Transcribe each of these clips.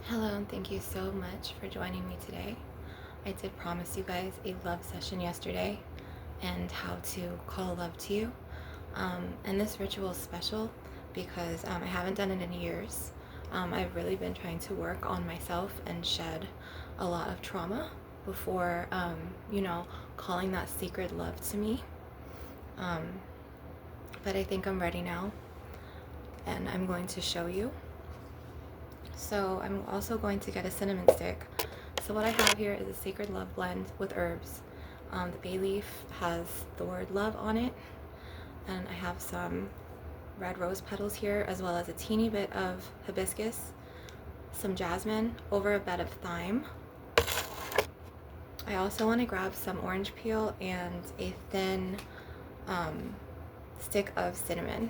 Hello, and thank you so much for joining me today. I did promise you guys a love session yesterday and how to call love to you. And this ritual is special because I haven't done it in years. I've really been trying to work on myself and shed a lot of trauma before, calling that sacred love to me. But I think I'm ready now, and I'm going to show you. So I'm also going to get a cinnamon stick. So what I have here is a sacred love blend with herbs. The bay leaf has the word love on it, and I have some red rose petals here, as well as a teeny bit of hibiscus, some jasmine over a bed of thyme. I also want to grab some orange peel and a thin stick of cinnamon.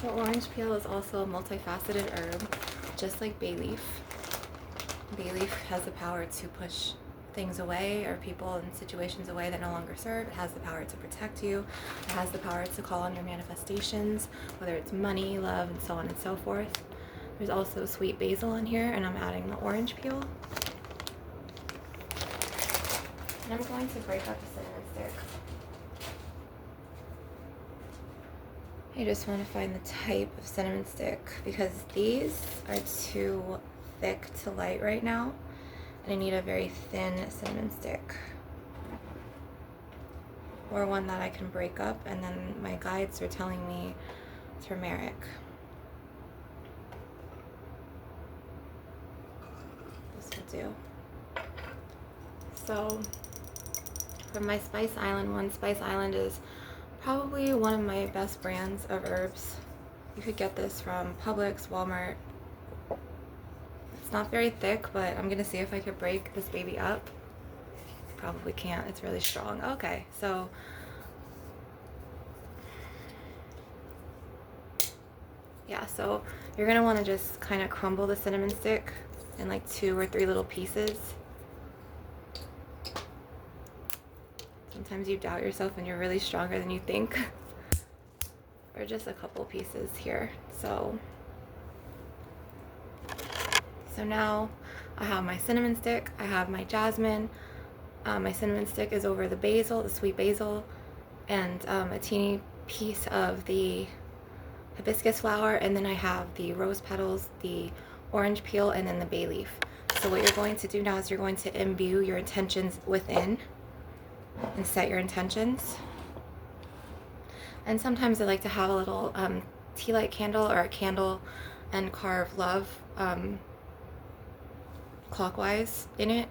So orange peel is also a multifaceted herb, just like bay leaf. Bay leaf has the power to push things away or people and situations away that no longer serve. It has the power to protect you. It has the power to call on your manifestations, whether it's money, love, and so on and so forth. There's also sweet basil in here, and I'm adding the orange peel. And I'm going to break up the cinnamon stick. I just want to find the type of cinnamon stick because these are too thick to light right now, and I need a very thin cinnamon stick, or one that I can break up, and then my guides are telling me turmeric. This will do. So from my Spice Island one, Spice Island is probably one of my best brands of herbs. You could get this from Publix, Walmart. It's not very thick, but I'm gonna see if I could break this baby up. Probably can't, it's really strong. Okay, so yeah, so you're gonna wanna just kind of crumble the cinnamon stick in like 2 or 3 little pieces. Sometimes you doubt yourself and you're really stronger than you think. Or just a couple pieces here. So now I have my cinnamon stick, I have my jasmine. My cinnamon stick is over the basil, the sweet basil, and a teeny piece of the hibiscus flower, and then I have the rose petals, the orange peel, and then the bay leaf. So what you're going to do now is you're going to imbue your intentions within and set your intentions. And sometimes I like to have a little tea light candle or a candle and carve love clockwise in it.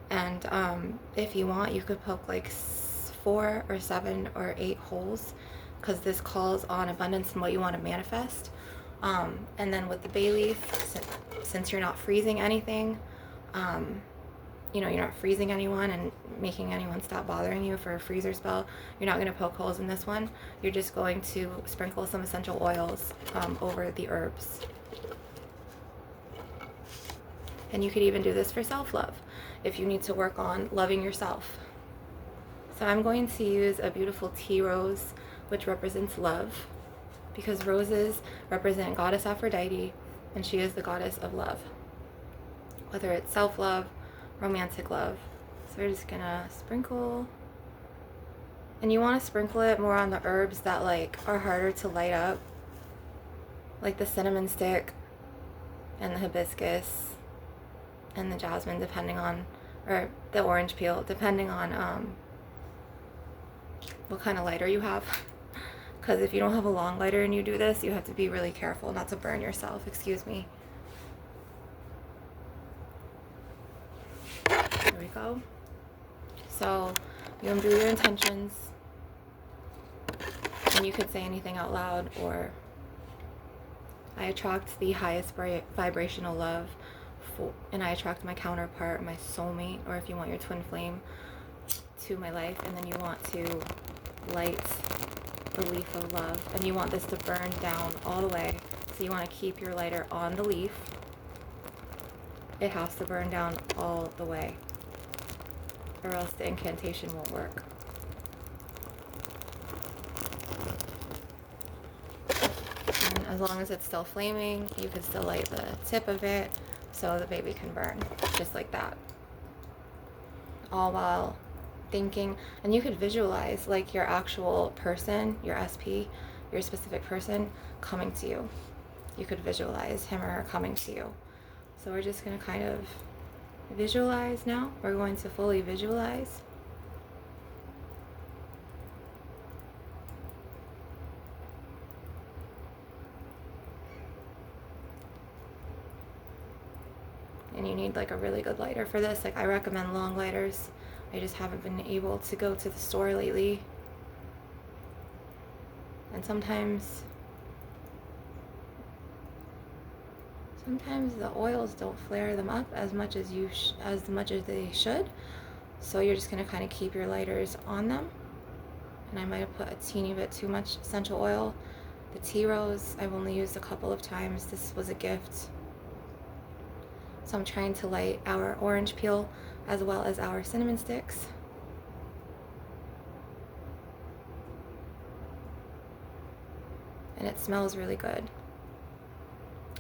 And if you want, you could poke like 4 or 7 or 8 holes, because this calls on abundance and what you want to manifest. And then with the bay leaf, since you're not freezing anything, you're not freezing anyone and making anyone stop bothering you for a freezer spell, you're not going to poke holes in this one. You're just going to sprinkle some essential oils over the herbs. And you could even do this for self-love if you need to work on loving yourself. So I'm going to use a beautiful tea rose, which represents love, because roses represent Goddess Aphrodite, and she is the goddess of love, whether it's self-love, romantic love. So we're just gonna sprinkle, and you want to sprinkle it more on the herbs that are harder to light up, like the cinnamon stick and the hibiscus and the jasmine, depending on, or the orange peel, depending on what kind of lighter you have. Because if you don't have a long lighter and you do this, you have to be really careful not to burn yourself. Excuse me. There we go. So you imbue your intentions, and you could say anything out loud, or I attract the highest vibrational love, and I attract my counterpart, my soulmate, or if you want your twin flame, to my life. And then you want to light the leaf of love, and you want this to burn down all the way. So you want to keep your lighter on the leaf, it has to burn down all the way, or else the incantation won't work. And as long as it's still flaming, you can still light the tip of it so the baby can burn, just like that. All while thinking, and you could visualize like your actual person, your SP, your specific person coming to you. You could visualize him or her coming to you. So we're just going to kind of visualize now. We're going to fully visualize. And you need like a really good lighter for this. Like, I recommend long lighters. I just haven't been able to go to the store lately. And sometimes the oils don't flare them up as much as they should. So you're just going to kind of keep your lighters on them. And I might have put a teeny bit too much essential oil. The tea rose I've only used a couple of times. This was a gift. So I'm trying to light our orange peel as well as our cinnamon sticks. And it smells really good.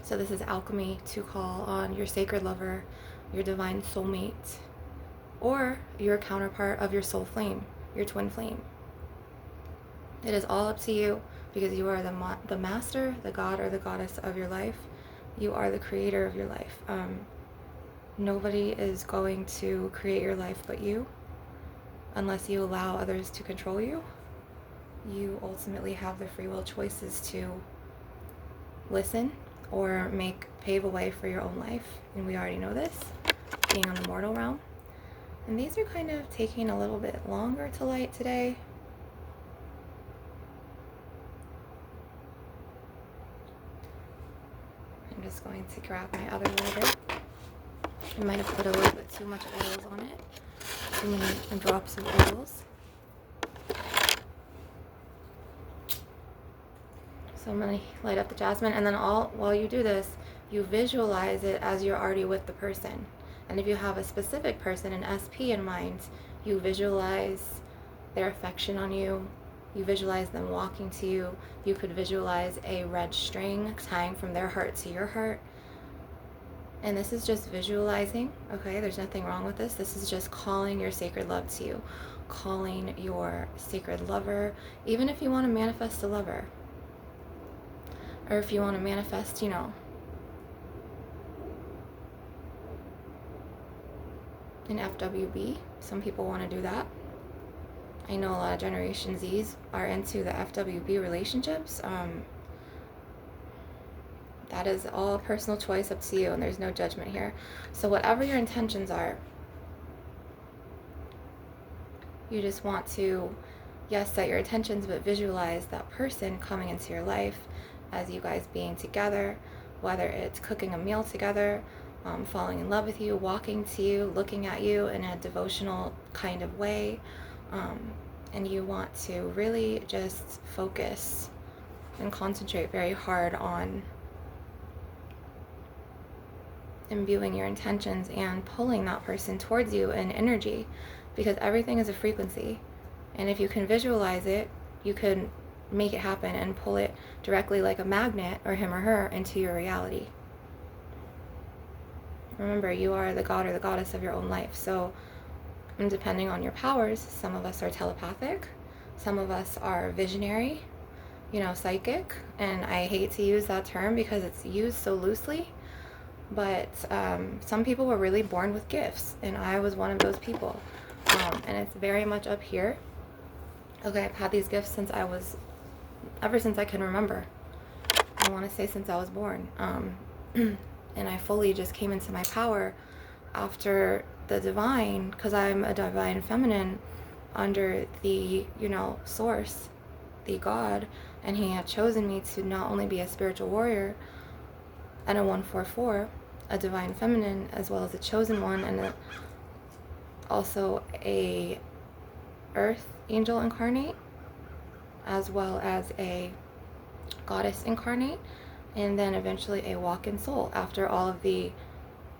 So this is Alchemy to call on your sacred lover, your divine soulmate, or your counterpart of your soul flame, your twin flame. It is all up to you, because you are the master, the god or the goddess of your life. You are the creator of your life. Nobody is going to create your life but you, unless you allow others to control you. You ultimately have the free will choices to listen or pave a way for your own life. And we already know this, being on the mortal realm. And these are kind of taking a little bit longer to light today. I'm just going to grab my other lighter. I might have put a little bit too much oils on it. Too many drops of oils. So I'm going to light up the jasmine, and then while you do this, you visualize it as you're already with the person. And if you have a specific person, an SP in mind, you visualize their affection on you. You visualize them walking to you. You could visualize a red string tying from their heart to your heart. And this is just visualizing, okay? There's nothing wrong with this. This is just calling your sacred love to you, calling your sacred lover, even if you want to manifest a lover. Or if you want to manifest, an FWB. Some people want to do that. I know a lot of Generation Zs are into the FWB relationships. That is all a personal choice, up to you, and there's no judgment here. So whatever your intentions are, you just want to, yes, set your intentions, but visualize that person coming into your life as you guys being together, whether it's cooking a meal together, falling in love with you, walking to you, looking at you in a devotional kind of way. And you want to really just focus and concentrate very hard on imbuing your intentions and pulling that person towards you in energy, because everything is a frequency. And if you can visualize it, you can make it happen and pull it directly like a magnet, or him or her, into your reality. Remember, you are the god or the goddess of your own life. So, and depending on your powers, some of us are telepathic, some of us are visionary, psychic. And I hate to use that term because it's used so loosely. But some people were really born with gifts, and I was one of those people. And it's very much up here. Okay, I've had these gifts ever since I can remember. I want to say since I was born. And I fully just came into my power after the divine, because I'm a divine feminine under the, source, the God, and he had chosen me to not only be a spiritual warrior and a 144, a divine feminine, as well as a chosen one, and also a earth angel incarnate, as well as a goddess incarnate, and then eventually a walk-in soul after all of the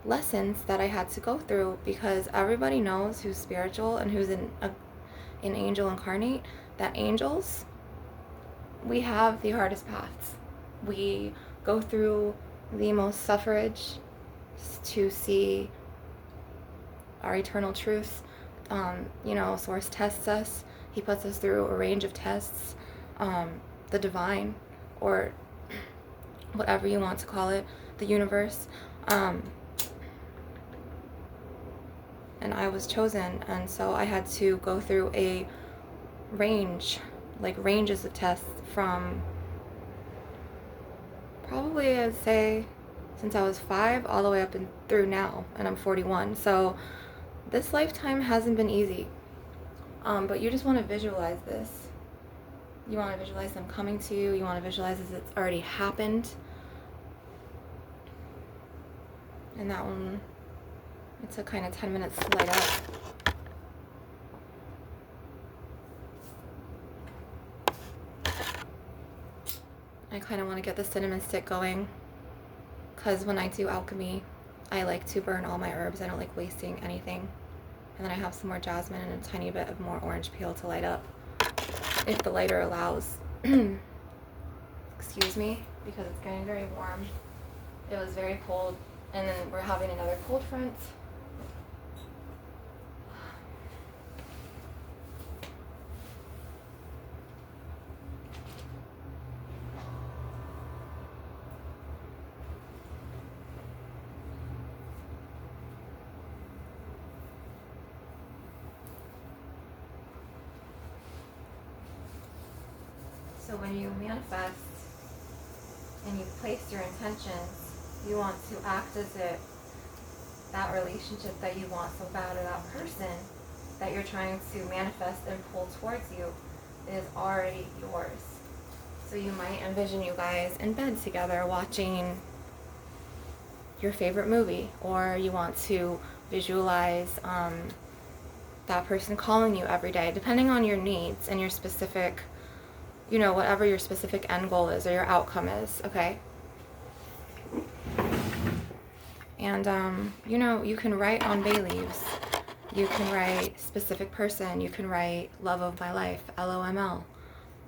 lessons that I had to go through, because everybody knows who's spiritual and who's an angel incarnate, that angels, we have the hardest paths. We go through the most suffrage to see our eternal truth. Source tests us. He puts us through a range of tests. The divine, or whatever you want to call it, the universe. And I was chosen, and so I had to go through a ranges of tests, from probably, I'd say, since I was 5 all the way up and through now, and I'm 41. So this lifetime hasn't been easy. But you just want to visualize this. You want to visualize them coming to you. You want to visualize as it's already happened. And that one, it took kind of 10 minutes to light up. I kind of want to get the cinnamon stick going, because when I do alchemy, I like to burn all my herbs. I don't like wasting anything. And then I have some more jasmine and a tiny bit of more orange peel to light up, if the lighter allows. Excuse me, because it's getting very warm. It was very cold, and then we're having another cold front. So when you manifest and you place your intentions, you want to act as if that relationship that you want so bad, or that person that you're trying to manifest and pull towards you, is already yours. So you might envision you guys in bed together watching your favorite movie, or you want to visualize that person calling you every day, depending on your needs and your specific, whatever your specific end goal is or your outcome is, okay? And, you can write on bay leaves. You can write specific person. You can write love of my life, LOML.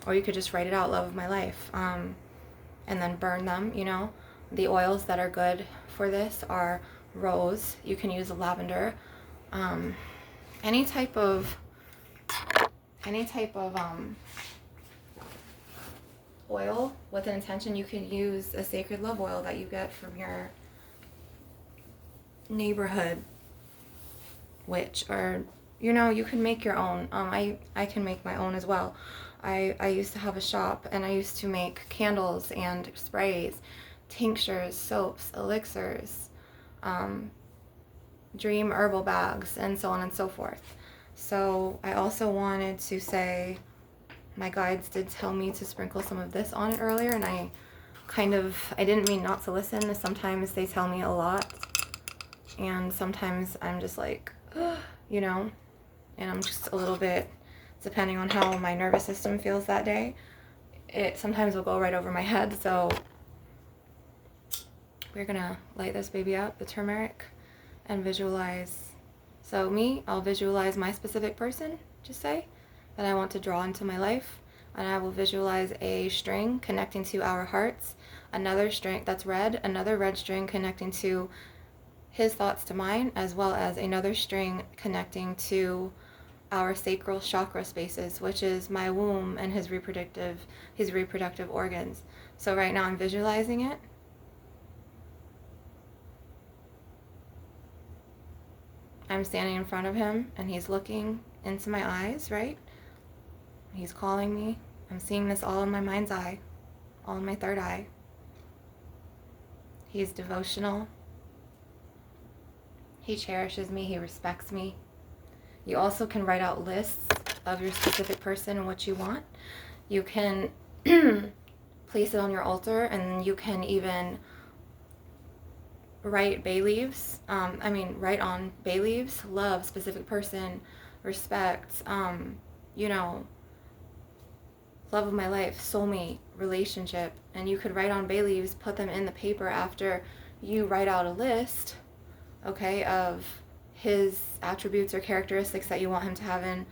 Or you could just write it out, love of my life. And then burn them, The oils that are good for this are rose. You can use lavender. Any type of oil with an intention. You can use a sacred love oil that you get from your neighborhood witch, or you can make your own. I can make my own as well. I used to have a shop, and I used to make candles and sprays, tinctures, soaps, elixirs, dream herbal bags, and so on and so forth. So I also wanted to say, my guides did tell me to sprinkle some of this on it earlier, and I didn't mean not to listen. Sometimes they tell me a lot, and sometimes I'm just like, and I'm just a little bit, depending on how my nervous system feels that day, it sometimes will go right over my head. So we're gonna light this baby up, the turmeric, and visualize. So I'll visualize my specific person, just say, that I want to draw into my life, and I will visualize a string connecting to our hearts, another string that's red, another red string connecting to his thoughts to mine, as well as another string connecting to our sacral chakra spaces, which is my womb and his reproductive organs. So right now I'm visualizing it. I'm standing in front of him, and he's looking into my eyes, right? He's calling me. I'm seeing this all in my mind's eye, all in my third eye. He's devotional. He cherishes me. He respects me. You also can write out lists of your specific person and what you want. You can place it on your altar, and you can even write bay leaves. Write on bay leaves, love, specific person, respect, love of my life, soulmate, relationship. And you could write on bay leaves, put them in the paper after you write out a list okay, of his attributes or characteristics that you want him to have in,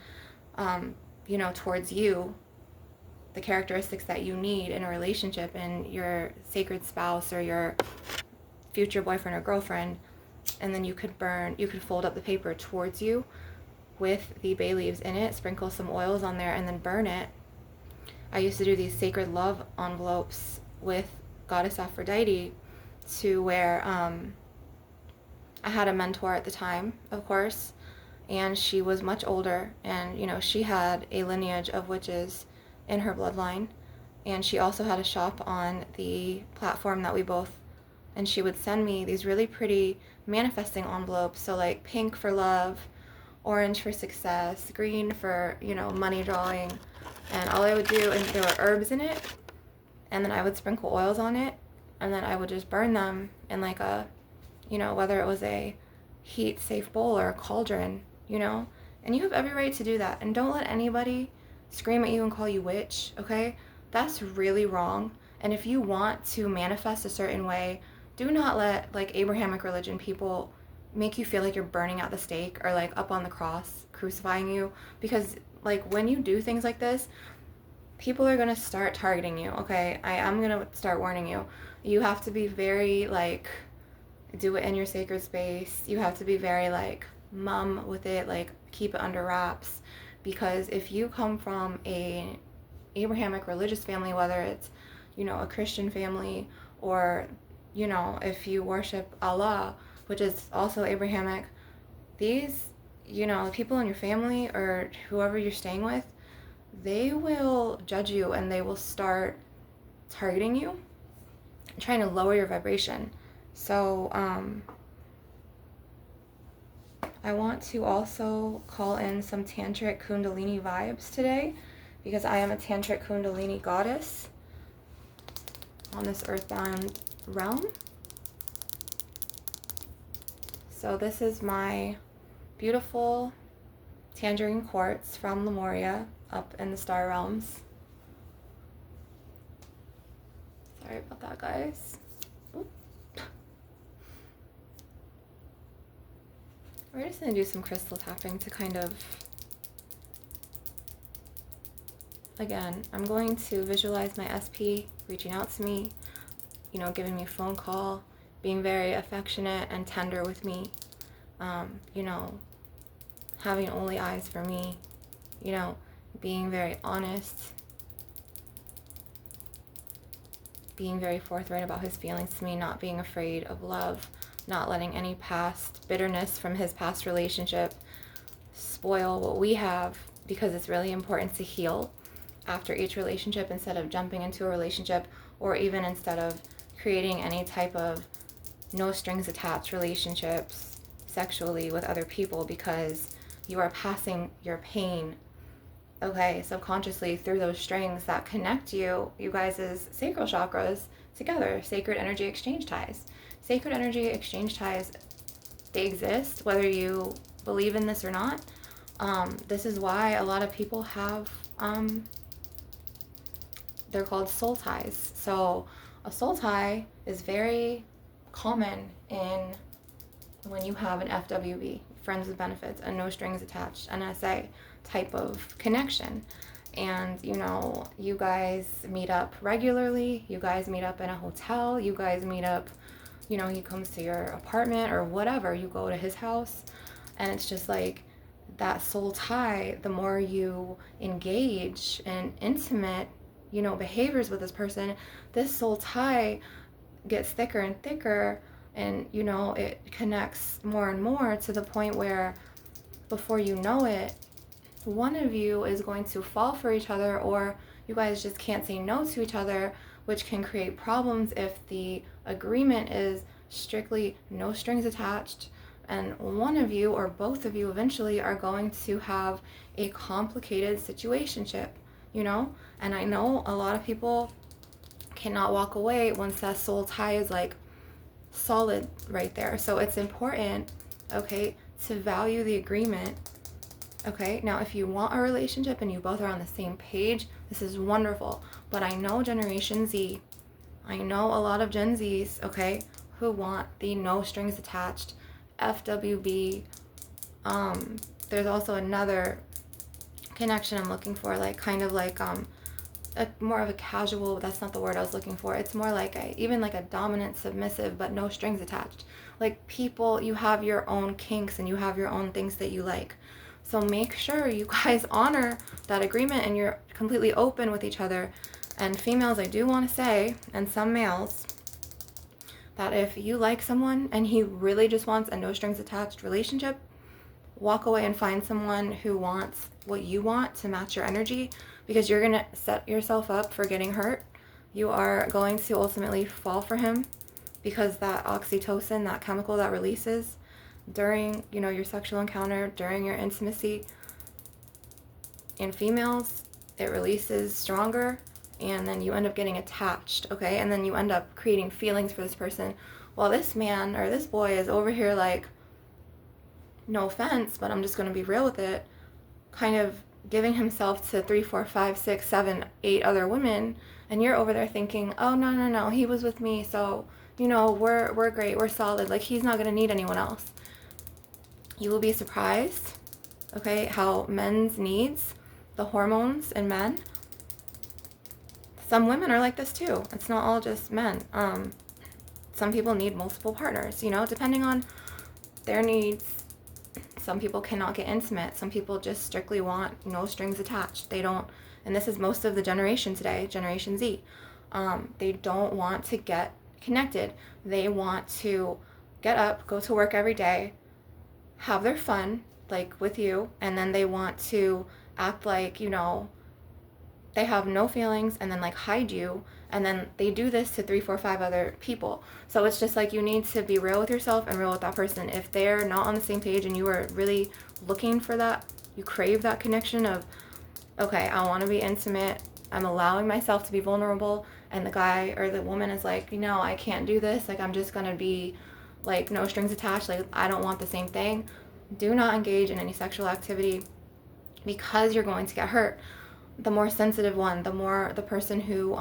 towards you, the characteristics that you need in a relationship, in your sacred spouse or your future boyfriend or girlfriend. And then you could fold up the paper towards you with the bay leaves in it, sprinkle some oils on there, and then burn it. I used to do these sacred love envelopes with Goddess Aphrodite, to where I had a mentor at the time, of course, and she was much older, and she had a lineage of witches in her bloodline, and she also had a shop on the platform that we both, and she would send me these really pretty manifesting envelopes, so like pink for love, orange for success, green for money drawing, and all I would do, and there were herbs in it, and then I would sprinkle oils on it, and then I would just burn them in like a, whether it was a heat safe bowl or a cauldron, and you have every right to do that. And don't let anybody scream at you and call you witch, okay? That's really wrong. And if you want to manifest a certain way, do not let like Abrahamic religion people make you feel like you're burning at the stake or like up on the cross crucifying you, because like when you do things like this, people are going to start targeting you, okay? I'm going to start warning you. You have to be very like, do it in your sacred space. You have to be very like mum with it, like keep it under wraps, because if you come from a Abrahamic religious family, whether it's a Christian family, or if you worship Allah, which is also Abrahamic, these people in your family or whoever you're staying with, they will judge you and they will start targeting you, trying to lower your vibration. So I want to also call in some tantric kundalini vibes today, because I am a tantric kundalini goddess on this earthbound realm. So this is my beautiful tangerine quartz from Lemuria up in the star realms. Sorry about that, guys. Oop. We're just going to do some crystal tapping to kind of, again, I'm going to visualize my SP reaching out to me, giving me a phone call, being very affectionate and tender with me, having only eyes for me, being very honest, being very forthright about his feelings to me, not being afraid of love, not letting any past bitterness from his past relationship spoil what we have, because it's really important to heal after each relationship instead of jumping into a relationship, or even instead of creating any type of no strings attached relationships sexually with other people, because you are passing your pain, okay, subconsciously through those strings that connect you guys' sacral chakras together, sacred energy exchange ties. Sacred energy exchange ties, they exist whether you believe in this or not. This is why a lot of people have, they're called soul ties. So a soul tie is very common in when you have an FWB, friends with benefits, a no strings attached, NSA type of connection. And you guys meet up regularly, you guys meet up in a hotel, you guys meet up, he comes to your apartment or whatever, you go to his house, and it's just like that soul tie. The more you engage in intimate behaviors with this person, this soul tie gets thicker and thicker, and it connects more and more, to the point where before you know it, one of you is going to fall for each other, or you guys just can't say no to each other, which can create problems if the agreement is strictly no strings attached, and one of you or both of you eventually are going to have a complicated situationship, and I know a lot of people cannot walk away once that soul tie is like solid right there. So it's important, okay, to value the agreement. Okay, now if you want a relationship and you both are on the same page, this is wonderful. But I know Generation Z, I know a lot of Gen Zs, okay, who want the no strings attached FWB. There's also another connection I'm looking for, like kind of like more of a casual, that's not the word I was looking for. It's more like even like a dominant submissive, but no strings attached. Like people, you have your own kinks and you have your own things that you like. So make sure you guys honor that agreement and you're completely open with each other. And females, I do want to say, and some males, that if you like someone and he really just wants a no strings attached relationship, walk away and find someone who wants what you want to match your energy, because you're going to set yourself up for getting hurt. You are going to ultimately fall for him, because that oxytocin, that chemical that releases during, you know, your sexual encounter, during your intimacy, in females, it releases stronger, and then you end up getting attached, okay? And then you end up creating feelings for this person, while this man or this boy is over here like, no offense, but I'm just going to be real with it, kind of giving himself to 3, 4, 5, 6, 7, 8 other women, and you're over there thinking, oh, no, he was with me, so, you know, we're great, we're solid, like, he's not going to need anyone else. You will be surprised, okay, how men's needs, the hormones in men, some women are like this too. It's not all just men. Some people need multiple partners, you know, depending on their needs. Some people cannot get intimate. Some people just strictly want no strings attached. They don't, and this is most of the generation today, Generation Z. They don't want to get connected. They want to get up, go to work every day, have their fun, like with you, and then they want to act like, you know, they have no feelings, and then like hide you, and then they do this to 3, 4, 5 other people. So it's just like, you need to be real with yourself and real with that person. If they're not on the same page and you are really looking for that, you crave that connection of, okay, I want to be intimate, I'm allowing myself to be vulnerable, and the guy or the woman is like, you know, I can't do this, like I'm just gonna be like no strings attached, like I don't want the same thing. Do not engage in any sexual activity, because you're going to get hurt. The more sensitive one, the more the person who,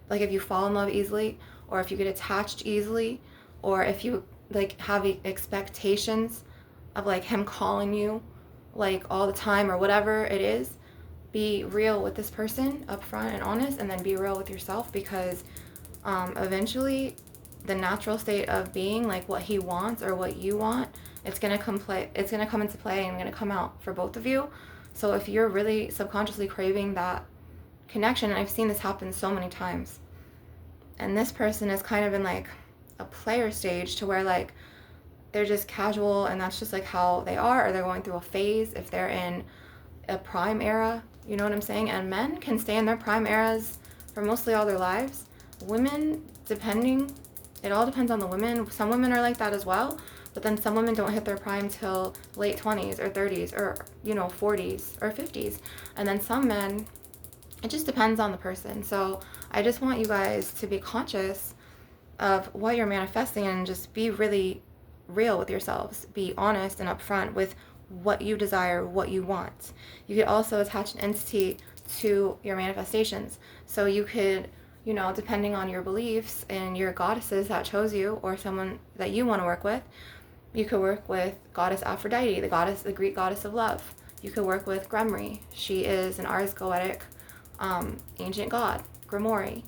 like if you fall in love easily, or if you get attached easily, or if you like have expectations of like him calling you like all the time or whatever it is, be real with this person up front and honest, and then be real with yourself, because eventually the natural state of being, like what he wants or what you want, it's gonna come into play and gonna come out for both of you. So if you're really subconsciously craving that connection, and I've seen this happen so many times, and this person is kind of in like a player stage to where like they're just casual and that's just like how they are, or they're going through a phase if they're in a prime era, you know what I'm saying? And men can stay in their prime eras for mostly all their lives. Women, depending, it all depends on the women. Some women are like that as well, but then some women don't hit their prime till late 20s or 30s or, you know, 40s or 50s. And then some men, it just depends on the person. So I just want you guys to be conscious of what you're manifesting, and just be really real with yourselves. Be honest and upfront with what you desire, what you want. You could also attach an entity to your manifestations. So you could, you know, depending on your beliefs and your goddesses that chose you, or someone that you want to work with, you could work with goddess Aphrodite, the Greek goddess of love. You could work with Gremry. She is an Ars Goetic ancient god, Grimoire.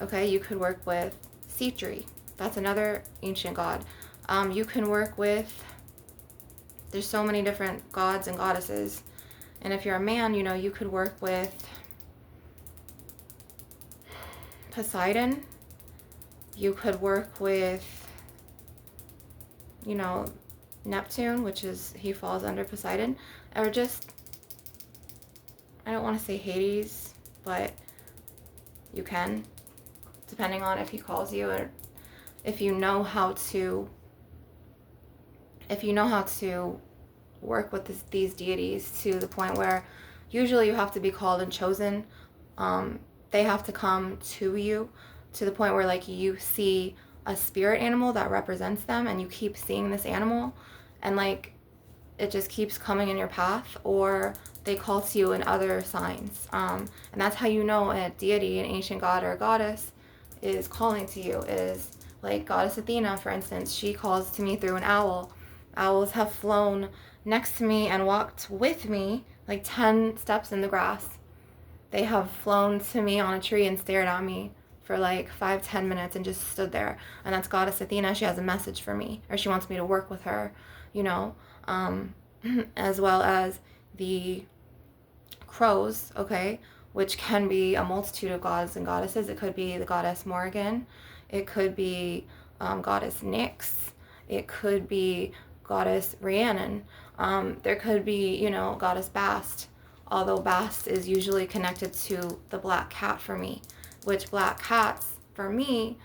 Okay, you could work with Citri. That's another ancient god. You can work with, there's so many different gods and goddesses. And if you're a man, you know, you could work with Poseidon. You could work with, you know, Neptune, which is, he falls under Poseidon. Or just, I don't want to say Hades, but you can, depending on if he calls you, or if you know how to work with these deities to the point where usually you have to be called and chosen. They have to come to you to the point where like you see a spirit animal that represents them, and you keep seeing this animal, and like it just keeps coming in your path, or they call to you in other signs. And that's how you know a deity, an ancient god or a goddess is calling to you. Is like goddess Athena, for instance, she calls to me through an owl, Owls have flown next to me and walked with me like 10 steps in the grass. They have flown to me on a tree and stared at me for like 5-10 minutes and just stood there. And that's Goddess Athena. She has a message for me, or she wants me to work with her, you know, as well as the crows, okay, which can be a multitude of gods and goddesses. It could be the goddess Morgan. It could be goddess Nyx. It could be goddess Rhiannon. There could be, you know, goddess Bast, although Bast is usually connected to the black cat for me, which black cats, for me,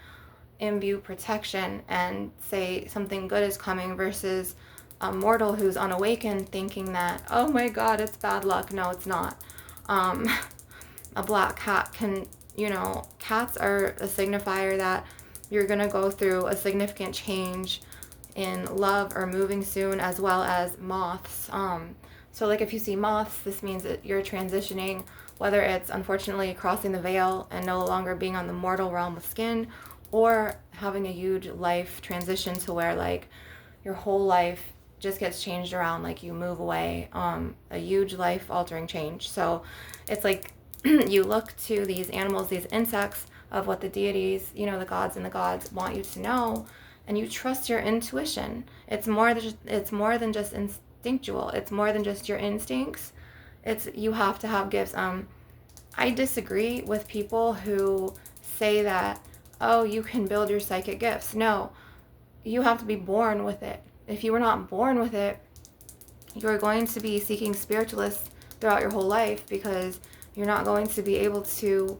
imbue protection and say something good is coming, versus a mortal who's unawakened thinking that, oh my God, it's bad luck. No, it's not. A black cat can, you know, cats are a signifier that you're going to go through a significant change in love or moving soon, as well as moths. So like if you see moths, this means that you're transitioning, whether it's unfortunately crossing the veil and no longer being on the mortal realm of skin, or having a huge life transition to where like your whole life just gets changed around, like you move away, a huge life altering change. So it's like you look to these animals, these insects, of what the deities, you know, the gods and the gods want you to know, and you trust your intuition. It's more than just instinctual. It's more than just your instincts. It's, you have to have gifts. I disagree with people who say that, oh, you can build your psychic gifts. No, you have to be born with it. If you were not born with it, you're going to be seeking spiritualists throughout your whole life, because you're not going to be able to,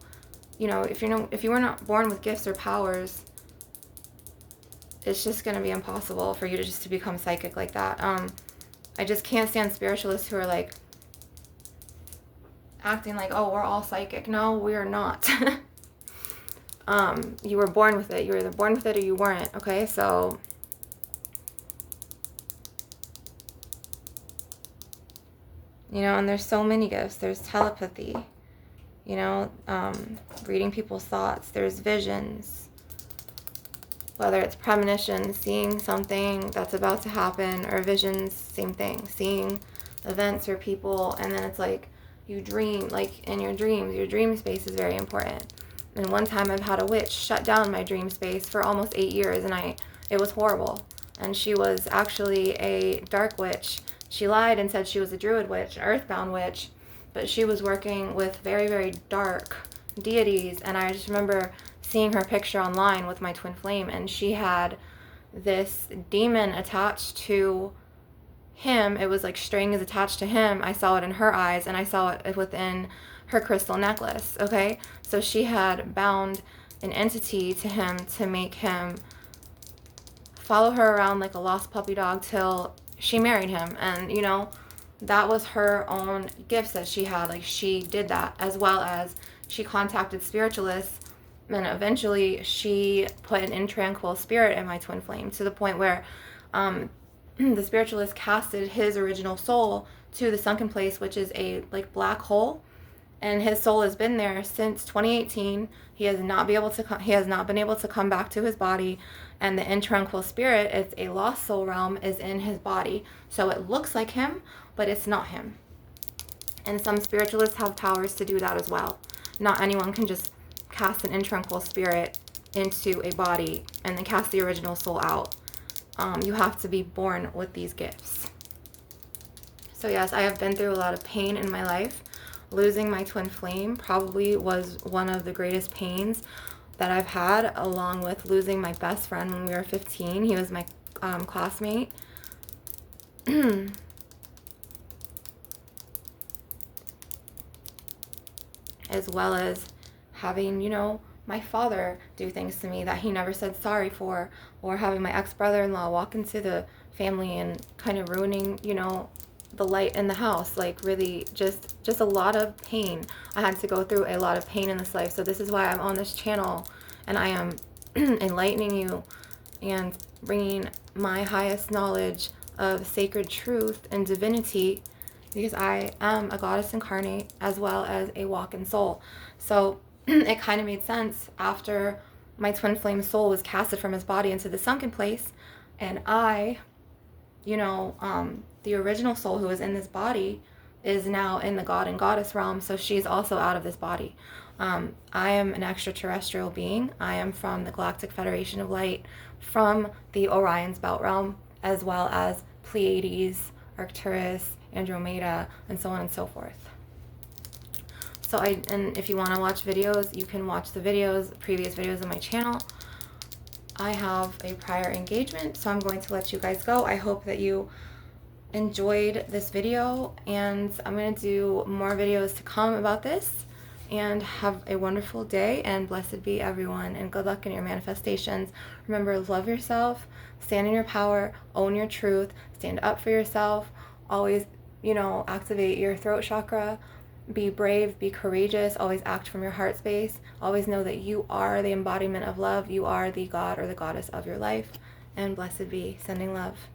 you know, if you were not born with gifts or powers, it's just going to be impossible for you to just to become psychic like that. I just can't stand spiritualists who are like acting like, oh, we're all psychic. No, we're not. You were born with it. You were either born with it or you weren't. Okay, so you know, and there's so many gifts. There's telepathy, you know, reading people's thoughts. There's visions, whether it's premonition, seeing something that's about to happen, or visions, same thing, seeing events or people. And then it's like you dream, like in your dreams. Your dream space is very important. And one time I've had a witch shut down my dream space for almost 8 years, and it was horrible. And she was actually a dark witch. She lied and said she was a druid witch, an earthbound witch, but she was working with very, very dark deities. And I just remember seeing her picture online with my twin flame, and she had this demon attached to him. It was like strings attached to him. I saw it in her eyes, and I saw it within her crystal necklace. Okay, so she had bound an entity to him to make him follow her around like a lost puppy dog till she married him. And you know, that was her own gifts that she had. Like, she did that, as well as she contacted spiritualists, and eventually she put an intranquil spirit in my twin flame, to the point where the spiritualist casted his original soul to the sunken place, which is a like black hole, and his soul has been there since 2018. He has not been able to come back to his body, and the intranquil spirit, it's a lost soul realm, is in his body. So it looks like him, but it's not him. And some spiritualists have powers to do that as well. Not anyone can just cast an intranquil spirit into a body and then cast the original soul out. You have to be born with these gifts. So yes, I have been through a lot of pain in my life. Losing my twin flame probably was one of the greatest pains that I've had, along with losing my best friend when we were 15. He was my classmate. As well as having, you know, my father do things to me that he never said sorry for, or having my ex-brother-in-law walk into the family and kind of ruining, you know, the light in the house. Like, really just a lot of pain. I had to go through a lot of pain in this life. So this is why I'm on this channel, and I am enlightening you and bringing my highest knowledge of sacred truth and divinity, because I am a goddess incarnate as well as a walk-in soul. So it kind of made sense after my twin flame soul was casted from his body into the sunken place, and I you know, the original soul who was in this body is now in the God and Goddess realm, so she's also out of this body. I am an extraterrestrial being. I am from the Galactic Federation of Light, from the Orion's Belt realm, as well as Pleiades, Arcturus, Andromeda, and so on and so forth. So and if you want to watch videos, you can watch the videos, previous videos on my channel. I have a prior engagement, so I'm going to let you guys go. I hope that you enjoyed this video, and I'm going to do more videos to come about this. And have a wonderful day, and blessed be everyone, and good luck in your manifestations. Remember, love yourself, stand in your power, own your truth, stand up for yourself. Always, you know, activate your throat chakra. Be brave, be courageous, always act from your heart space. Always know that you are the embodiment of love. You are the God or the Goddess of your life. And blessed be. Sending love.